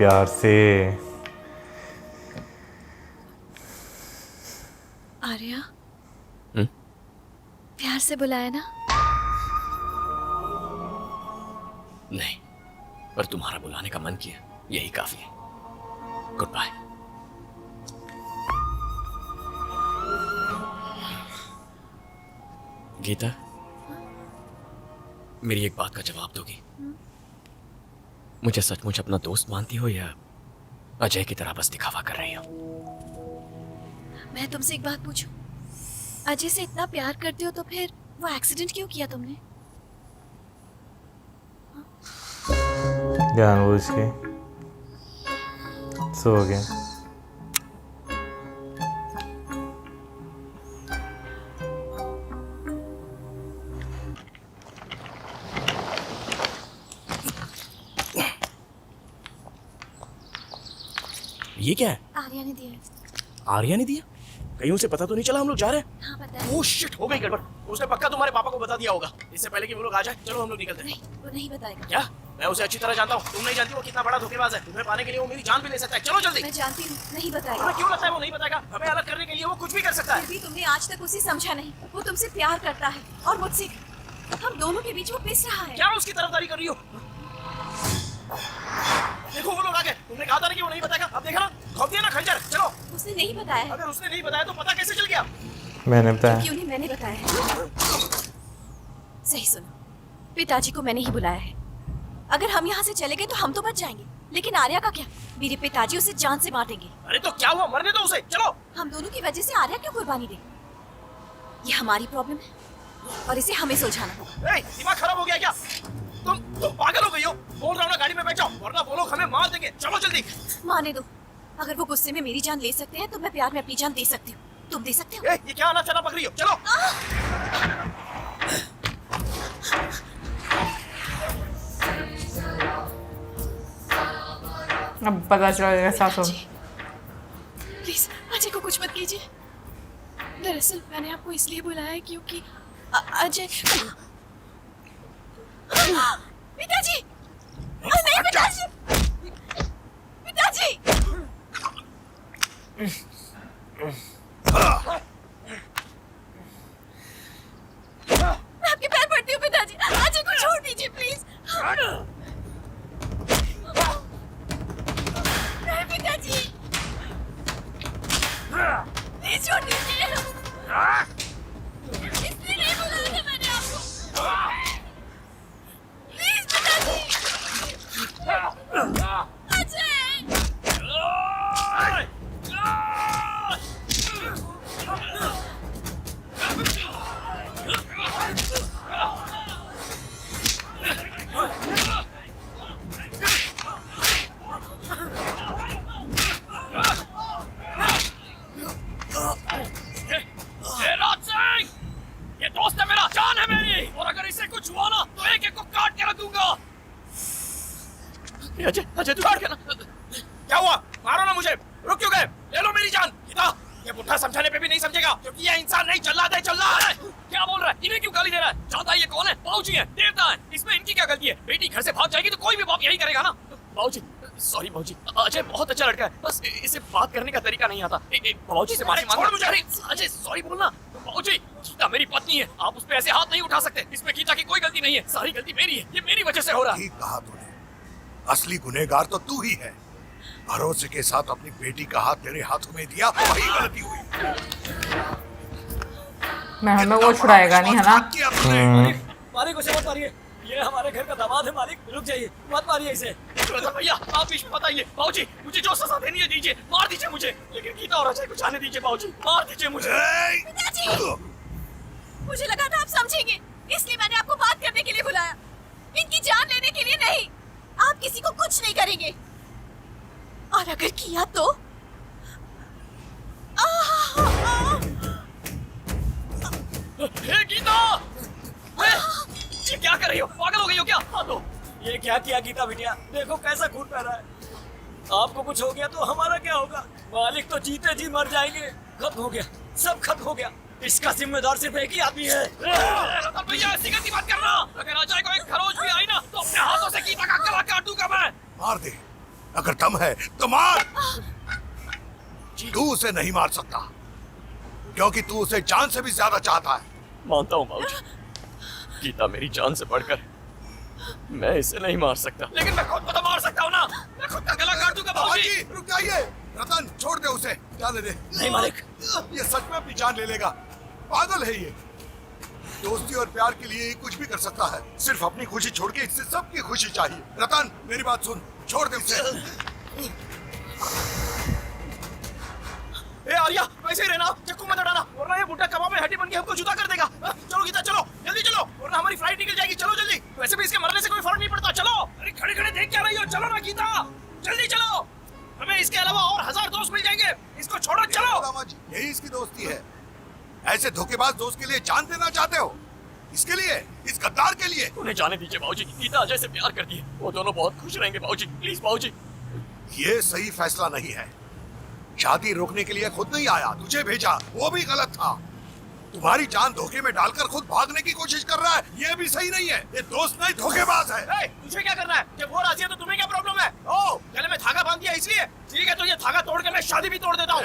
प्यार से। आर्या, प्यार से बुलाया ना? नहीं, पर तुम्हारा बुलाने का मन किया, यही काफी है। Good bye. गीता, मेरी एक बात का जवाब दोगी? मुझे सचमुच अपना दोस्त मानती हो या अजय की तरह बस दिखावा कर रही हो? मैं तुमसे एक बात पूछूं? अजय से इतना प्यार करते हो तो फिर वो एक्सीडेंट क्यों किया तुमने? जानबूझ के सो गया। ये क्या है? आर्या ने दिया। आर्या ने दिया? कहीं उसे पता तो नहीं चला हम लोग जा रहे हैं? हाँ पता है। ओह शिट, हो गई गड़बड़। उसने पक्का तुम्हारे पापा को बता दिया होगा इससे पहले कि वो लोग आ जाए। चलो हम लोग निकलते हैं। नहीं, वो नहीं बताएगा। क्या? मैं उसे अच्छी तरह जानता हूँ। तुम नहीं जानती वो कितना बड़ा धोखेबाज है। तुम्हें पाने के लिए वो मेरी जान भी ले सकता है। चलो जल्दी। मैं जानती हूँ, नहीं बताएगा। तुम्हें क्यों लगता है वो नहीं बताएगा? हमें अलग करने के लिए वो कुछ भी कर सकता है। फिर भी तुमने आज तक उसे समझा नहीं। वो तुमसे प्यार करता है और मुझसे। हम दोनों के बीच वो पिस रहा है। क्या उसकी तरफदारी कर रही हो? देखो वो लोग आ गए। तुमने कहा था ना कि वो नहीं बताएगा। अब देखा ना, खौफ दिया ना खंजर। चलो। उसने नहीं बताया है। अगर उसने नहीं बताया तो पता कैसे चल गया? मैंने बताया। क्यों नहीं? मैंने बताया है। सही सुनो, पिताजी को मैंने ही बुलाया है। अगर हम यहाँ से चले गए तो हम तो बच जाएंगे, लेकिन आर्या का क्या? मेरे पिताजी उसे जान से मार देंगे। अरे तो क्या हुआ? मरने दो उसे। चलो। हम दोनों की वजह से आर्या क्यों कुर्बानी दे? ये हमारी प्रॉब्लम है और इसे हमें सुलझाना होगा। दिमाग खराब हो गया क्या? तुम पागल हो गई हो? बोल रहा हूँ ना, गाड़ी में बैठ जाओ, वरना वो लोग हमें मार देंगे। चलो जल्दी। माने दो, अगर वो गुस्से में मेरी जान ले सकते हैं तो मैं प्यार में अपनी जान दे सकती हूँ। तुम दे सकते हो? ये क्या आना चला पकड़ी हो? चलो। अब पता चलेगा सासों। प्लीज अजय को कुछ मत कीजिए। दरअसल मैंने आपको इसलिए बुलाया है क्योंकि अजय। पिताजी! नहीं पिताजी! पिताजी! मैं आपके पैर पड़ती हूँ पिताजी। अजय को छोड़ दीजिए प्लीज। नहीं पिताजी, प्लीज छोड़ दीजिए। इसलिए नहीं बुलाया था मैंने आपको। प्लीज पिताजी। अजय! ये दोस्त है मेरा, जान है मेरी, और अगर इसे कुछ हुआ ना तो एक एक को काट के रख दूंगा। अजय, अजय तू काट के ना। क्या हुआ? मारो ना मुझे। रुक क्यों गए? ले लो मेरी जान। गीता, ये बुढ़ा समझाने पे भी नहीं समझेगा क्योंकि ये इंसान नहीं, जल्लाद है, जल्लाद है। क्या बोल रहा है? इन्हें क्यों गाली दे रहा है? जानता है ये कौन है? बाबूजी है, देवता है। इसमें इनकी क्या गलती है? बेटी घर से भाग जाएगी तो कोई भी बाप यही करेगा ना। बाबूजी, सॉरी बाबूजी। अजय बहुत अच्छा लड़का है, बस इसे बात करने का तरीका नहीं आता। बाबूजी से माफी मांगो मुझे। अजय सॉरी बोलना। बाबूजी, गीता मेरी पत्नी है, आप उस पे ऐसे हाथ नहीं उठा सकते। इसमें गीता की कोई गलती नहीं है, सारी गलती मेरी है। ये मेरी वजह से हो रहा है। ठीक कहा तूने, असली गुनहगार तो तू ही है। भरोसे के साथ अपनी बेटी का हाथ तेरे हाथों में दिया, वही गलती हुई। मैं हमें वो छुड़ाएगा नहीं, है ना? मालिक उसे मत मारिए, ये हमारे घर का दामाद है। मालिक रुक जाइए, मत मारिए इसे। भैया आप इस बताइए। बाबूजी मुझे जो सजा देनी है दीजिए, मार दीजिए मुझे, लेकिन गीता और अजय को जाने दीजिए। बाबूजी मार दीजिए मुझे। पिताजी! मुझे लगा था आप समझेंगे, इसलिए मैंने आपको बात करने के लिए बुलाया, इनकी जान लेने के लिए नहीं। आप किसी को कुछ नहीं करेंगे, और अगर किया तो हे गीता, ये क्या कर रही हो? पागल हो गई हो क्या? हाँ तो ये क्या किया गीता बिटिया? देखो कैसा खून बह रहा है। आपको कुछ हो गया तो हमारा क्या होगा? मालिक तो जीते जी मर जाएंगे। खत्म हो गया, सब खत्म हो गया। इसका जिम्मेदार सिर्फ एक ही आदमी है। भैया ऐसी गलती मत करना। अगर अजय को एक खरोच भी आई ना तो अपने हाथों से गीता का गला काट दूंगा मैं। मार दे, अगर दम है तो मार। तू उसे नहीं मार सकता क्योंकि तू उसे जान से भी ज्यादा चाहता है। मानता हूँ बाबूजी, गीता मेरी जान से बढ़कर, मैं इसे नहीं मार सकता, लेकिन मैं खुद को तो मार सकता हूँ ना। मैं खुद का गला काट दूंगा बाबूजी। रुक जाइए रतन, छोड़ दे उसे, जाने दे। नहीं मालिक, ये सच में अपनी जान ले लेगा, पागल है ये। दोस्ती और प्यार के लिए कुछ भी कर सकता है, सिर्फ अपनी खुशी छोड़ के इससे सबकी खुशी चाहिए। रतन मेरी बात सुन, छोड़ दे उसे। ए आर्या, वैसे ही रहना, चक्कू मत उड़ाना, वरना ये बुड्ढा कबाब में हड्डी बन के हमको जुदा कर देगा। चलो गीता चलो, जल्दी चलो, वरना हमारी फ्लाइट निकल जाएगी। चलो जल्दी, वैसे भी इसके मरने से कोई फर्क नहीं पड़ता। चलो, अरे खड़े खड़े देख क्या रही हो, चलो ना गीता, जल्दी चलो। हमें इसके अलावा और 1000 दोस्त मिल जाएंगे, इसको छोड़ो। चलो, यही इसकी दोस्ती है। ऐसे धोखेबाज दोस्त के लिए जान देना चाहते हो? इसके लिए, इस गद्दार के लिए? उन्हें जाने दीजिए बाबूजी, गीता अजय से प्यार करती है, वो दोनों बहुत खुश रहेंगे बाबूजी, प्लीज बाबूजी। ये सही फैसला नहीं है। शादी रोकने के लिए खुद नहीं आया, तुझे भेजा, वो भी गलत था। तुम्हारी जान धोखे में डालकर खुद भागने की कोशिश कर रहा है, ये भी सही नहीं है। ये दोस्त नहीं, धोखेबाज है। तुझे क्या करना है? जब वो राजी है तो तुम्हें क्या प्रॉब्लम है? ओ, गले में धागा बांध दिया इसलिए? ठीक है, तो ये धागा तोड़कर मैं शादी भी तोड़ देता हूँ।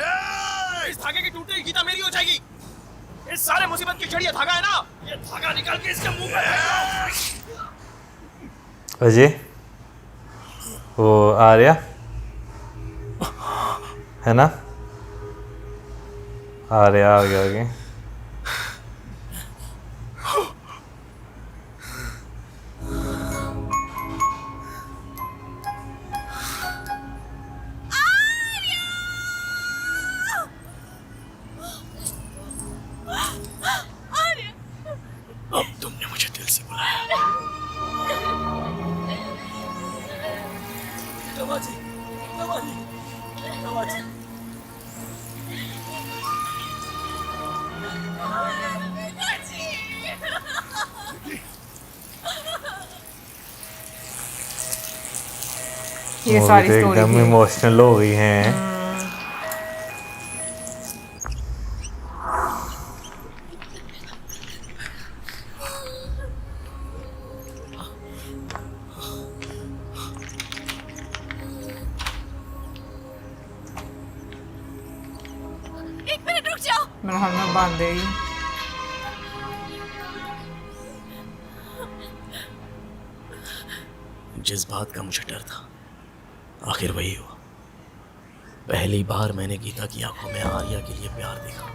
इस धागे की टूटते ही गीता मेरी हो जाएगी। इस सारे मुसीबत की जड़ ये धागा है ना, ये धागा निकाल के इसके मुंह पे। अजय, वो आर्या है ना? आर्या आ गया आगे। अब तुमने मुझे दिल से बुलाया। नवाजी, नवाजी, नवाजी। ये वो सारी भी तो स्टोरी एकदम थी। इमोशनल हो गई हैं। एक मिनट रुक जाओ। मेरे हाथ में बांध देगी। जिस बात का मुझे डर था, आखिर वही हुआ। पहली बार मैंने गीता की आंखों में आर्या के लिए प्यार देखा।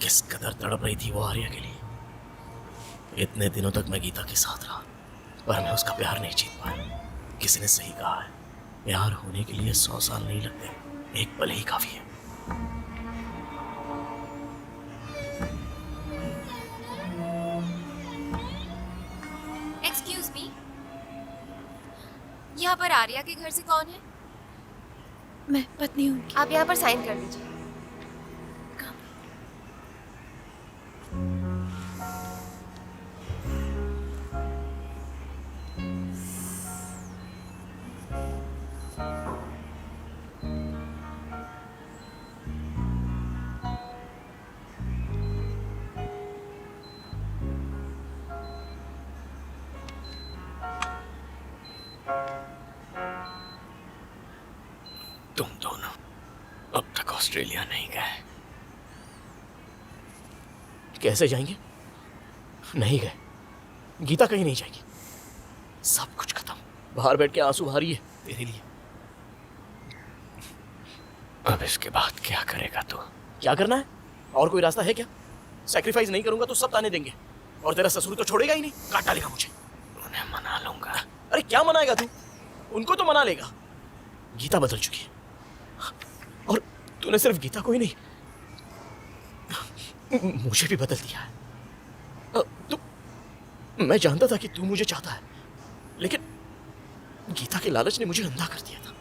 किस कदर तड़प रही थी वो आर्या के लिए। इतने दिनों तक मैं गीता के साथ रहा, पर मैं उसका प्यार नहीं जीत पाया। किसी ने सही कहा है, प्यार होने के लिए 100 साल नहीं लगते, एक पल ही काफी है। एक्सक्यूज मी, यहाँ पर आर्या के घर से कौन है? मैं पत्नी हूँ। आप यहाँ पर साइन कर दीजिए। तुम दोनों अब तक ऑस्ट्रेलिया नहीं गए। कैसे जाएंगे? नहीं गए। गीता कहीं नहीं जाएगी। सब कुछ खत्म। बाहर बैठ के आंसू बहा रही है तेरे लिए। अब इसके बाद क्या करेगा तू? क्या करना है? और कोई रास्ता है क्या? सैक्रिफाइस नहीं करूंगा तो सब ताने देंगे, और तेरा ससुर तो छोड़ेगा ही नहीं, काट डालेगा मुझे। उन्हें मना लूंगा। अरे क्या मनाएगा तू? उनको तो मना लेगा। गीता बदल चुकी है, और तूने सिर्फ गीता को ही नहीं, मुझे भी बदल दिया है। तू, मैं जानता था कि तू मुझे चाहता है, लेकिन गीता के लालच ने मुझे अंधा कर दिया था।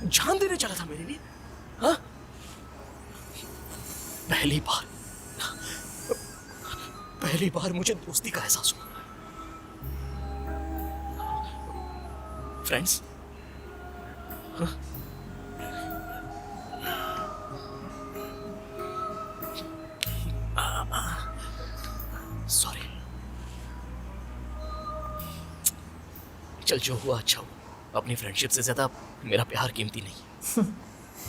जान देने चला था मेरे लिए। हाँ, पहली बार मुझे दोस्ती का एहसास हुआ। Friends, sorry. चल, जो हुआ अच्छा हुआ। अपनी फ्रेंडशिप से ज़्यादा मेरा प्यार कीमती नहीं है।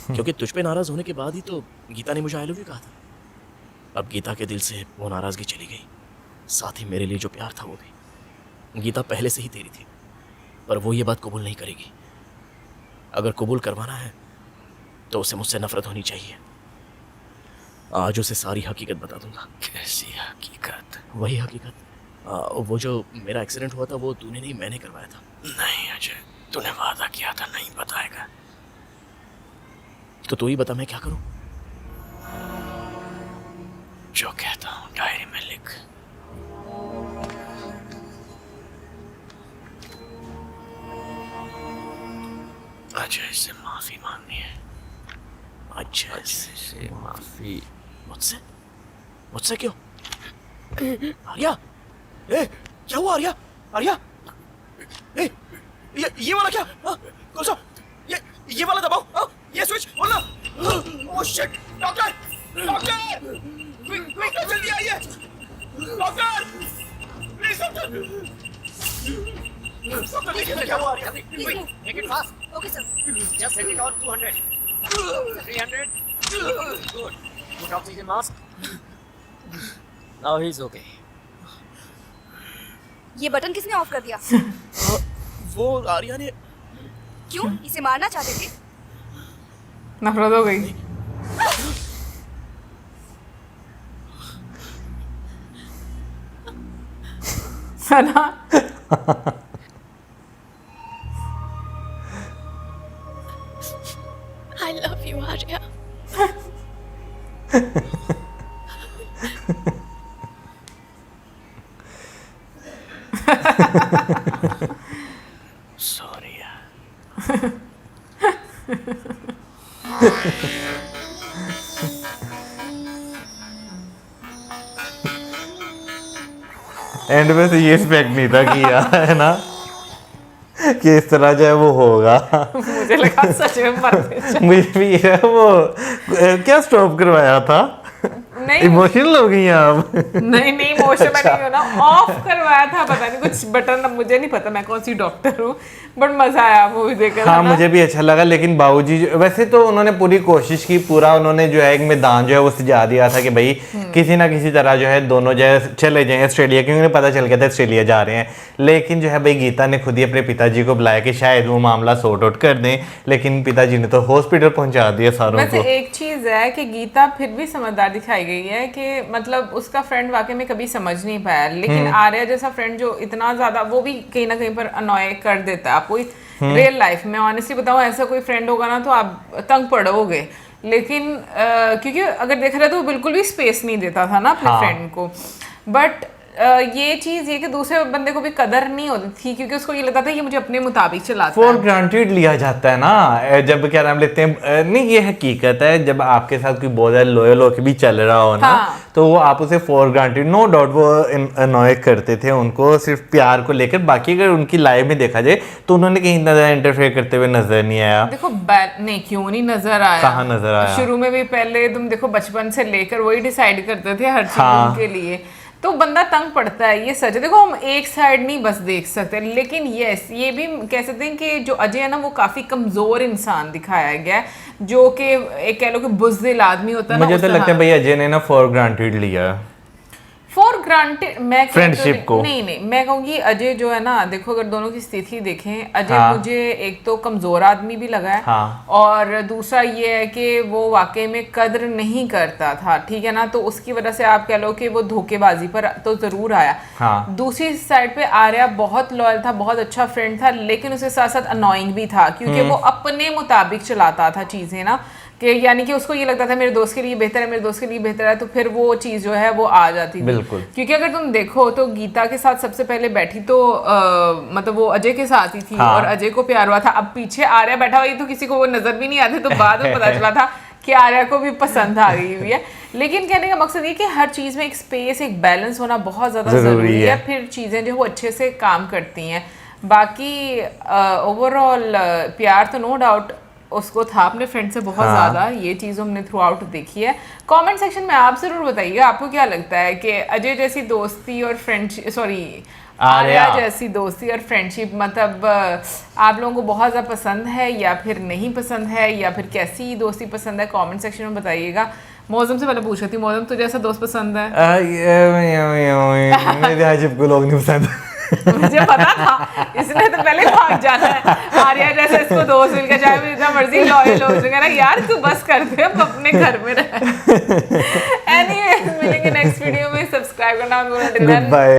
क्योंकि तुझ पे नाराज़ होने के बाद ही तो गीता ने मुझे आई लव यू कहा था। अब गीता के दिल से वो नाराज़गी चली गई, साथ ही मेरे लिए जो प्यार था वो भी। गीता पहले से ही तेरी थी, पर वो ये बात कबूल नहीं करेगी। अगर कबूल करवाना है तो उसे मुझसे नफरत होनी चाहिए। आज उसे सारी हकीकत बता दूंगा। कैसी हकीकत? वही हकीकत, वो जो मेरा एक्सीडेंट हुआ था वो तूने नहीं मैंने करवाया था। नहीं अजय, तूने वादा किया था नहीं बताएगा। तो तू ही बता मैं क्या करूं? जो कहता हूँ डायरी में लिख। अजय से माफी मांगनी है। अच्छा से माफी। मुझसे? मुझसे क्यों? आर्या, ए क्या हुआ आर्या? आर्या, ए ये वाला क्या? कौन सा? ये वाला दबाओ। ये स्विच बोलना। Oh shit! Doctor! Doctor! Quick जल्दी आइए! डॉक्टर! Please doctor! डॉक्टर देखिए क्या हुआ Arya? Quick make it fast. Okay sir. Just set it on 200 300 good put oxygen mask now he is okay. ये बटन किसने ऑफ कर दिया? वो आर्या ने। क्यों? इसे मारना चाहते थे? नफरत हो गई। है ना? I love you, Arya. Sorry यार। एंड में से ये एक्सपेक्ट नहीं था किया है ना कि इस तरह जो है वो होगा। मुझे लगा सच में मर गए। मुझे भी है वो क्या स्टॉप करवाया था? नहीं इमोशनल हो गई आप? नहीं इमोशन में नहीं होना, ऑफ करवाया था। पता नहीं कुछ बटन, अब मुझे नहीं पता मैं कौन सी डॉक्टर हूँ, बट मजा आया मूवी देखकर। हाँ मुझे भी अच्छा लगा, लेकिन बाबूजी वैसे तो उन्होंने पूरी कोशिश की, पूरा उन्होंने जो है एक मैदान जो है वो सजा दिया था कि भाई किसी ना किसी तरह जो है दोनों जो है चले जाएं ऑस्ट्रेलिया, क्योंकि उन्हें पता चल गया था ऑस्ट्रेलिया जा रहे हैं। लेकिन जो है भाई गीता ने खुद ही अपने पिताजी को बुलाया कि शायद वो मामला सॉर्ट आउट कर दें, लेकिन पिताजी ने तो हॉस्पिटल पहुंचा दिया सारों वैसे को। एक चीज है कि गीता फिर भी समझदार दिखाई गई है कि मतलब उसका फ्रेंड वाकई में कभी समझ नहीं पाया, लेकिन आर्या जैसा फ्रेंड जो इतना ज्यादा, वो भी कहीं ना कहीं पर अनॉय कर देता है आपको रियल लाइफ में। ऑनेस्टली बताऊं, ऐसा कोई फ्रेंड होगा ना तो आप तंग पड़ोगे। लेकिन क्योंकि अगर देखा जाए तो वो बिल्कुल भी स्पेस नहीं देता था ना अपने फ्रेंड को। बट ये चीज ये कि दूसरे बंदे को भी कदर नहीं होती थी, क्योंकि उसको ये लगता था ये मुझे अपने मुताबिक चलाता फॉर है। ग्रांटेड लिया जाता है ना, जब क्या नाम लेते हैं, नहीं ये हकीकत है, जब आपके साथ कोई बहुत ज्यादा लॉयल होकर भी चल रहा हो ना, हाँ। तो वो आप उसे फॉर ग्रांटेड, नो डाउट वो अनॉय करते थे उनको सिर्फ प्यार को लेकर। बाकी अगर उनकी लाइफ में देखा जाए तो उन्होंने कहीं इतना ज्यादा इंटरफेयर करते हुए नजर नहीं आया। देखो नहीं क्यों नहीं नजर आया? कहाँ नजर आया? शुरू में भी पहले तुम देखो बचपन से लेकर वही डिसाइड करते थे हर चीज हाँ। उनके लिए, तो बंदा तंग पड़ता है, ये सच है। देखो हम एक साइड नहीं बस देख सकते, लेकिन यस ये भी कह सकते हैं कि जो अजय है ना वो काफी कमजोर इंसान दिखाया गया है, जो कि एक कह लो कि बुज़दिल आदमी होता है ना। मुझे तो लगता है भाई अजय ने ना फॉर ग्रांटेड लिया फॉर ग्रांटेड मैं फ्रेंडशिप को। नहीं मैं कहूँगी अजय जो है ना, देखो अगर दोनों की स्थिति देखें, अजय हाँ। मुझे एक तो कमजोर आदमी भी लगा है, हाँ। और दूसरा ये है कि वो वाकई में कद्र नहीं करता था, ठीक है ना, तो उसकी वजह से आप कह लो कि वो धोखेबाजी पर तो जरूर आया। हाँ। दूसरी साइड पे आर्या बहुत लॉयल था, बहुत अच्छा फ्रेंड था, लेकिन उसके साथ साथ अनोइंग भी था, क्योंकि वो अपने मुताबिक चलाता था चीजें ना, कि यानी कि उसको ये लगता था मेरे दोस्त के लिए बेहतर है, मेरे दोस्त के लिए बेहतर है, तो फिर वो चीज़ जो है वो आ जाती थी। बिल्कुल। क्योंकि अगर तुम देखो तो गीता के साथ सबसे पहले बैठी तो मतलब वो अजय के साथ ही थी। हाँ। और अजय को प्यार हुआ था। अब पीछे आर्या बैठा हुआ, ये तो किसी को वो नजर भी नहीं आते, तो बाद में पता चला था कि आर्या को भी पसंद आ गई हुई है। लेकिन कहने का मकसद ये कि हर चीज़ में एक स्पेस, एक बैलेंस होना बहुत ज़्यादा ज़रूरी है, फिर चीज़ें जो वो अच्छे से काम करती हैं। बाकी ओवरऑल प्यार तो नो डाउट उसको था अपने फ्रेंड से बहुत हाँ। ज़्यादा, ये चीज़ हमने थ्रू आउट देखी है। कमेंट सेक्शन में आप ज़रूर बताइएगा आपको क्या लगता है कि अजय जैसी दोस्ती और फ्रेंड आर्या जैसी दोस्ती और फ्रेंडशिप मतलब आप लोगों को बहुत ज़्यादा पसंद है या फिर नहीं पसंद है, या फिर कैसी दोस्ती पसंद है, कमेंट सेक्शन में बताइएगा। मौसम से पहले पूछ रही थी, मौसम तुझे ऐसा दोस्त पसंद है? मेरे आजिब को लोग नहीं पसंद। मुझे पता था, इसने तो पहले भाग जाना है। आर्या जैसे इसको दोस्त मिल गया, चाहे वो जितना मर्जी लॉयल हो, उसने कहना यार तू बस कर दे, अब अपने घर में रह। एनीवे, मिलेंगे नेक्स्ट वीडियो में, सब्सक्राइब करना मत भूलना। Good bye.